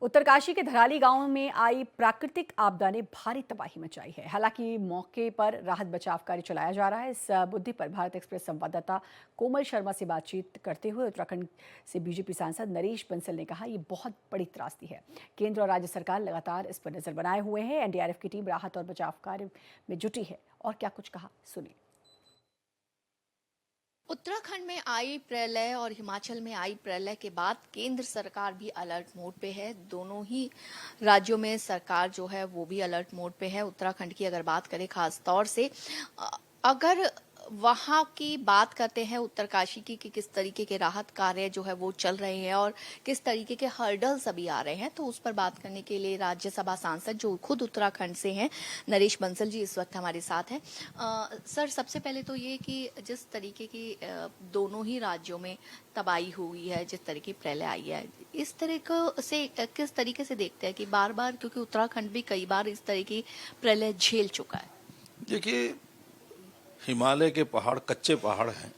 उत्तरकाशी के धराली गांव में आई प्राकृतिक आपदा ने भारी तबाही मचाई है। हालांकि मौके पर राहत बचाव कार्य चलाया जा रहा है। इस मुद्दे पर भारत एक्सप्रेस संवाददाता कोमल शर्मा से बातचीत करते हुए उत्तराखंड से बीजेपी सांसद नरेश बंसल ने कहा, ये बहुत बड़ी त्रासदी है। केंद्र और राज्य सरकार लगातार इस पर नजर बनाए हुए हैं। एनडीआरएफ की टीम राहत और बचाव कार्य में जुटी है। और क्या कुछ कहा, सुनिए। उत्तराखंड में आई प्रलय और हिमाचल में आई प्रलय के बाद केंद्र सरकार भी अलर्ट मोड पे है। दोनों ही राज्यों में सरकार जो है वो भी अलर्ट मोड पे है। उत्तराखंड की अगर बात करें खास तौर से, अगर वहां की बात करते हैं उत्तरकाशी की कि किस तरीके के राहत कार्य जो है वो चल रहे हैं और किस तरीके के हर्डल्स अभी आ रहे हैं, तो उस पर बात करने के लिए राज्यसभा सांसद जो खुद उत्तराखंड से हैं, नरेश बंसल जी इस वक्त हमारे साथ हैं। सर, सबसे पहले तो ये कि जिस तरीके की दोनों ही राज्यों में तबाही हुई है, जिस तरह की प्रलय आई है, इस तरह से किस तरीके से देखते हैं कि बार बार, क्योंकि उत्तराखंड भी कई बार इस तरह की प्रलय झेल चुका है। देखिए, हिमालय के पहाड़ कच्चे पहाड़ हैं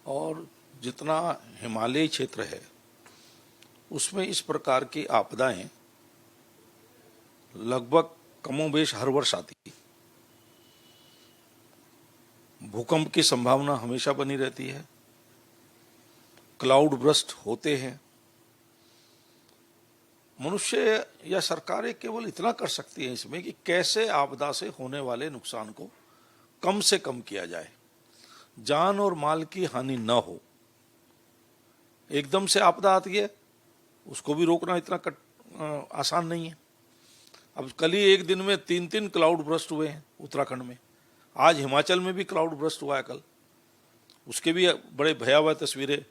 और जितना हिमालयी क्षेत्र है उसमें इस प्रकार की आपदाएं लगभग कमोबेश हर वर्ष आती है। भूकंप की संभावना हमेशा बनी रहती है, क्लाउड बर्स्ट होते हैं। मनुष्य या सरकारें केवल इतना कर सकती हैं इसमें कि कैसे आपदा से होने वाले नुकसान को कम से कम किया जाए, जान और माल की हानि न हो। एकदम से आपदा आती है, उसको भी रोकना इतना आसान नहीं है। अब कल ही एक दिन में 3 क्लाउड बर्स्ट हुए हैं उत्तराखंड में। आज हिमाचल में भी क्लाउड बर्स्ट हुआ है कल, उसके भी बड़े भयावह तस्वीरें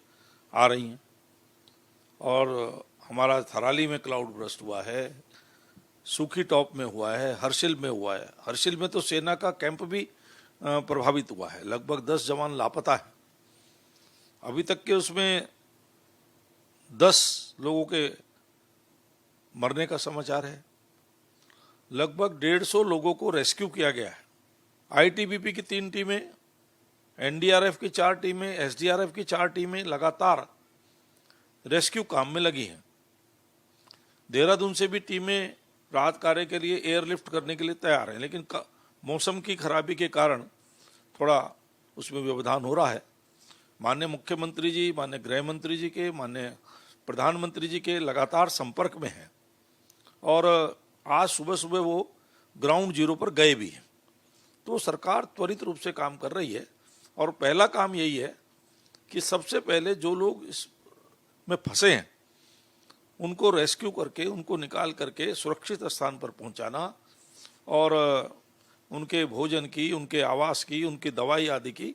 आ रही हैं। और हमारा थराली में क्लाउड बर्स्ट हुआ है, सूखी टॉप में हुआ है, हर्षिल में हुआ है। हर्षिल में तो सेना का कैंप भी प्रभावित हुआ है, लगभग 10 जवान लापता है अभी तक के। उसमें 10 लोगों के मरने का समाचार है। लगभग 150 लोगों को रेस्क्यू किया गया है। आईटीबीपी की 3 टीमें, एनडीआरएफ की 4 टीमें, एसडीआरएफ की 4 टीमें लगातार रेस्क्यू काम में लगी हैं। देहरादून से भी टीमें राहत कार्य के लिए एयरलिफ्ट करने के लिए तैयार हैं, लेकिन मौसम की खराबी के कारण थोड़ा उसमें व्यवधान हो रहा है। माननीय मुख्यमंत्री जी, माननीय गृह मंत्री जी के, माननीय प्रधानमंत्री जी के लगातार संपर्क में हैं और आज सुबह सुबह वो ग्राउंड जीरो पर गए भी हैं। तो सरकार त्वरित रूप से काम कर रही है और पहला काम यही है कि सबसे पहले जो लोग इसमें फंसे हैं उनको रेस्क्यू करके, उनको निकाल करके सुरक्षित स्थान पर पहुंचाना और उनके भोजन की, उनके आवास की, उनकी दवाई आदि की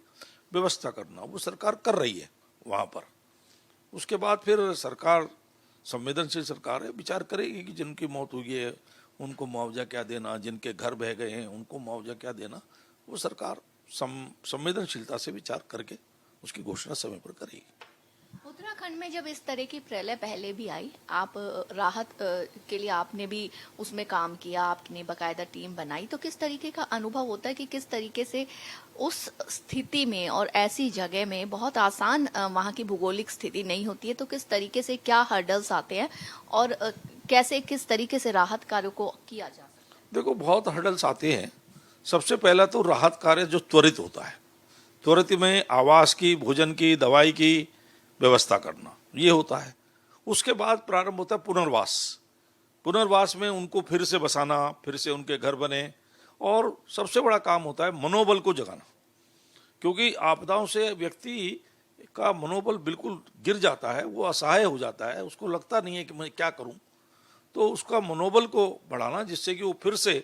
व्यवस्था करना, वो सरकार कर रही है वहाँ पर। उसके बाद फिर सरकार, संवेदनशील सरकार है, विचार करेगी कि जिनकी मौत हुई है उनको मुआवजा क्या देना, जिनके घर बह गए हैं उनको मुआवजा क्या देना। वो सरकार संवेदनशीलता से विचार करके उसकी घोषणा समय पर करेगी। उत्तराखंड में जब इस तरह की प्रलय पहले भी आई, आप राहत के लिए आपने भी उसमें काम किया, आपने बकायदा टीम बनाई, तो किस तरीके का अनुभव होता है कि किस तरीके से उस स्थिति में और ऐसी जगह में, बहुत आसान वहाँ की भूगोलिक स्थिति नहीं होती है, तो किस तरीके से क्या हर्डल्स आते हैं और कैसे किस तरीके से राहत कार्यों को किया जा सकता है? देखो, बहुत हर्डल्स आते हैं। सबसे पहला तो राहत कार्य जो त्वरित होता है, त्वरित में आवास की, भोजन की, दवाई की व्यवस्था करना, ये होता है। उसके बाद प्रारंभ होता है पुनर्वास। पुनर्वास में उनको फिर से बसाना, फिर से उनके घर बने। और सबसे बड़ा काम होता है मनोबल को जगाना, क्योंकि आपदाओं से व्यक्ति का मनोबल बिल्कुल गिर जाता है, वो असहाय हो जाता है, उसको लगता नहीं है कि मैं क्या करूं। तो उसका मनोबल को बढ़ाना, जिससे कि वो फिर से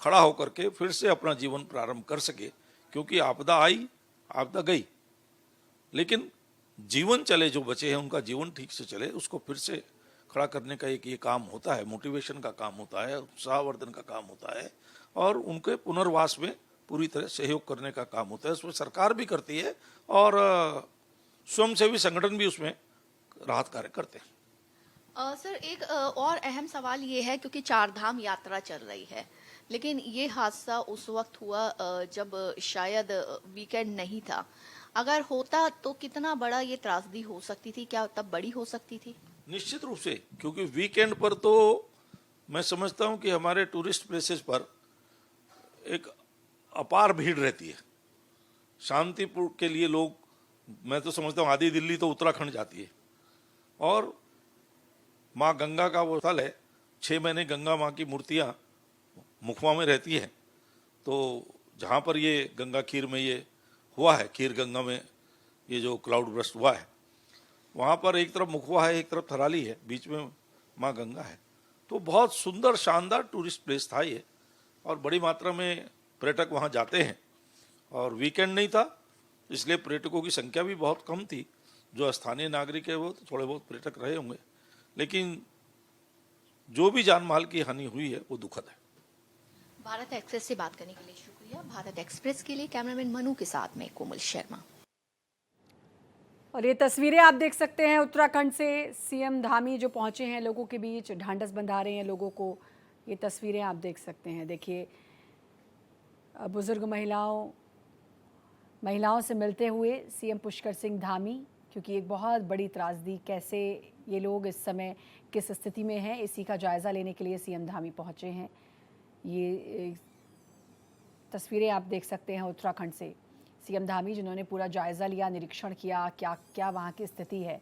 खड़ा होकर के फिर से अपना जीवन प्रारंभ कर सके। क्योंकि आपदा आई, आपदा गई, लेकिन जीवन चले, जो बचे हैं उनका जीवन ठीक से चले, उसको फिर से खड़ा करने का एक ये काम होता है, मोटिवेशन का काम होता है, उत्साहवर्धन का काम होता है और उनके पुनर्वास में पूरी तरह सहयोग करने का काम होता है। उसमें सरकार भी करती है और स्वयंसेवी संगठन भी उसमें राहत कार्य करते हैं। सर, एक और अहम सवाल ये है, क्योंकि 4 धाम यात्रा चल रही है, लेकिन ये हादसा उस वक्त हुआ जब शायद वीकेंड नहीं था। अगर होता तो कितना बड़ा ये त्रासदी हो सकती थी? क्या तब बड़ी हो सकती थी? निश्चित रूप से, क्योंकि वीकेंड पर तो मैं समझता हूं कि हमारे टूरिस्ट प्लेसेस पर एक अपार भीड़ रहती है। शांतिपुर के लिए लोग, मैं तो समझता हूँ आधी दिल्ली तो उत्तराखंड जाती है। और माँ गंगा का वो स्थल है, 6 महीने गंगा माँ की मूर्तियाँ मुखवा में रहती है। तो जहाँ पर ये गंगा खीर में ये हुआ है, खीर गंगा में ये जो क्लाउड बर्स्ट हुआ है, वहाँ पर एक तरफ मुखवा है, एक तरफ थराली है, बीच में माँ गंगा है। तो बहुत सुंदर शानदार टूरिस्ट प्लेस था ये, और बड़ी मात्रा में पर्यटक वहाँ जाते हैं। और वीकेंड नहीं था, इसलिए पर्यटकों की संख्या भी बहुत कम थी। जो स्थानीय नागरिक है वो तो थोड़े बहुत पर्यटक रहे होंगे, लेकिन जो भी जान माल की हानि हुई है वो दुखद है। भारत एक्सप्रेस से बात करने के लिए शुक्रिया। भारत एक्सप्रेस के लिए कैमरामैन मनु के साथ में कोमल शर्मा। और ये तस्वीरें आप देख सकते हैं उत्तराखंड से। सीएम धामी जो पहुंचे हैं लोगों के बीच, ढांढस बंधा रहे हैं लोगों को। ये तस्वीरें आप देख सकते हैं। देखिए, बुजुर्ग महिलाओं से मिलते हुए सीएम पुष्कर सिंह धामी, क्योंकि एक बहुत बड़ी त्रासदी, कैसे ये लोग इस समय किस स्थिति में हैं, इसी का जायज़ा लेने के लिए सीएम धामी पहुंचे हैं। ये तस्वीरें आप देख सकते हैं उत्तराखंड से। सीएम धामी जिन्होंने पूरा जायज़ा लिया, निरीक्षण किया, क्या क्या वहाँ की स्थिति है।